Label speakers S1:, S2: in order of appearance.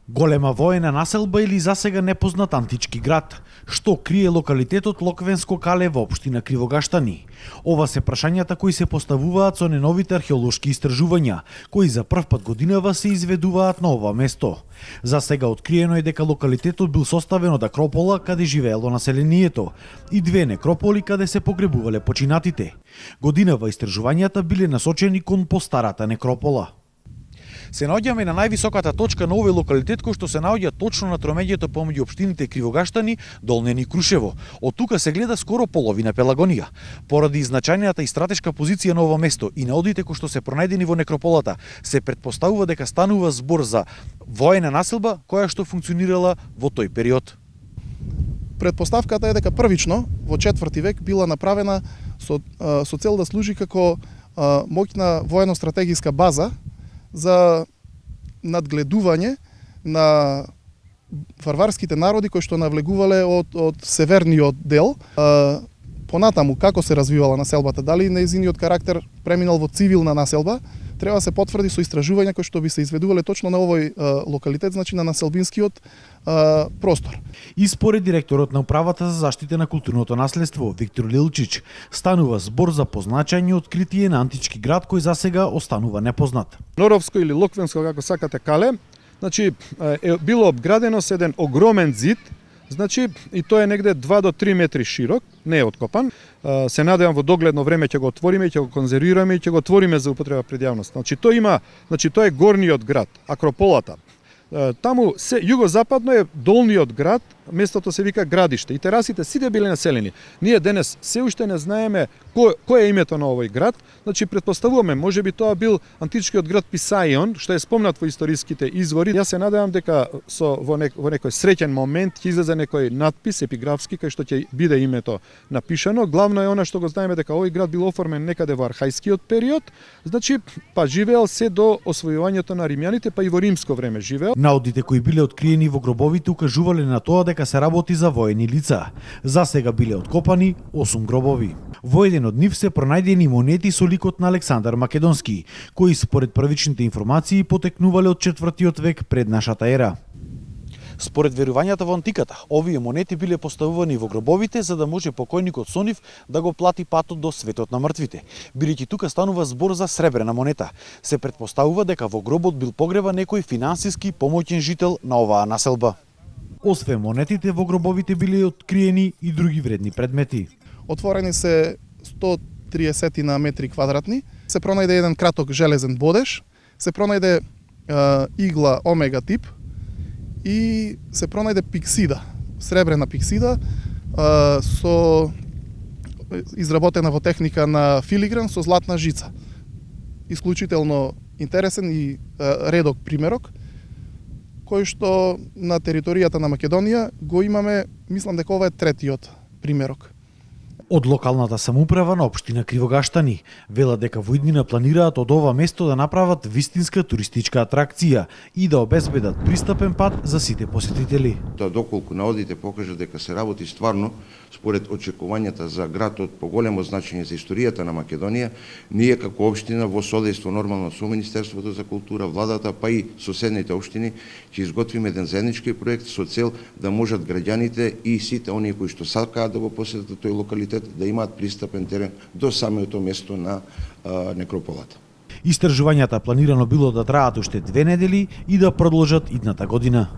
S1: Голема воена населба или засега непознат антички град? Што крие локалитетот Локвенско кале во општина Кривогаштани? Ова се прашањата кои се поставуваат со неновите археолошки истражувања, кои за прв пат годинава се изведуваат на ова место. За сега откриено е дека локалитетот бил составен од акропола каде живеело населението и две некрополи каде се погребувале починатите. Годинава истражувањата биле насочени кон постарата некропола. Се наоѓаме на највисоката точка на овој локалитет кој што се наоѓа точно на тромеѓето помеѓу општините Кривогаштани, Долнен и Крушево. Од тука се гледа скоро половина Пелагонија. Поради значајната и стратешка позиција на ова место и наодите кои што се пронајдени во некрополата, се претпоставува дека станува збор за воена населба која што функционирала во тој период.
S2: Предпоставката е дека првично во 4 век била направена со цел да служи како моќна воено-стратегиска база за надгледување на варварските народи кои што навлегувале од северниот дел. Понатаму како се развивала населбата, дали нејзиниот карактер преминал во цивилна населба, треба се потврди со истражувања кои што би се изведувале точно на овој локалитет, значи на населбинскиот простор.
S1: И според директорот на управата за заштита на културното наследство Виктор Лилчич, станува збор за позначајно откритие на антички град кој засега останува непознат.
S3: Норовско или Локвенско, како сакате кале, значи е било обградено со еден огромен зид, значи и тој е негде 2 до 3 метри широк, не е откопан. Се надевам во догледно време ќе го отвориме, ќе го конзервираме и ќе го отвориме за употреба пред јавност. Значи тоа е горниот град, акрополата. Таму се југозападно е долниот град, местото се вика Градиште и терасите сите биле населени. Ние денес се уште не знаеме кој е името на овој град, значи претпоставуваме можеби тоа бил античкиот град Писаион, што е спомнат во историските извори. Јас се надевам дека во некој среќен момент ќе излезе некој надпис епиграфски кај што ќе биде името напишано. Главно е она што го знаеме дека овој град бил оформен некаде во архајскиот период, значи па живеел се до освојувањето на римјаните, па и во римско време живеел.
S1: Наодите кои биле откриени во гробовите укажувале на тоа дека се работи за воени лица. За сега биле откопани 8 гробови. Во еден од нив се пронајдени монети со ликот на Александар Македонски, кои според првичните информации потекнувале од 4 век пред нашата ера. Според верувањата во антиката, овие монети биле поставувани во гробовите за да може покојникот со нив да го плати патот до светот на мртвите. Бидејќи тука станува збор за сребрена монета, се претпоставува дека во гробот бил погреба некој финансиски помоќен жител на оваа населба. Освен монетите, во гробовите биле откриени и други вредни предмети.
S2: Отворени се 130 на метри квадратни, се пронајде еден краток железен бодеж, се пронајде игла омега тип и се пронајде пиксида, сребрена пиксида со изработена во техника на филигран со златна жица. Исклучително интересен и редок примерок, кој што на територијата на Македонија го имаме, мислам дека ова е третиот примерок.
S1: Од локалната самоуправа на општина Кривогаштани велат дека во иднина планираат од ова место да направат вистинска туристичка атракција и да обезбедат пристапен пат за сите посетители.
S4: Доколку наодите покажат дека се работи стварно според очекувањата за град од поголемо значење за историјата на Македонија, ние како општина во содејство нормално со Министерството за култура, владата, па и соседните општини ќе изготвиме еден заеднички проект со цел да можат граѓаните и сите оние кои што сакаат да го посетат тој локалитет да имаат пристапен терен до самото место на некрополата.
S1: Истражувањата планирано било да траат уште 2 недели и да продолжат идната година.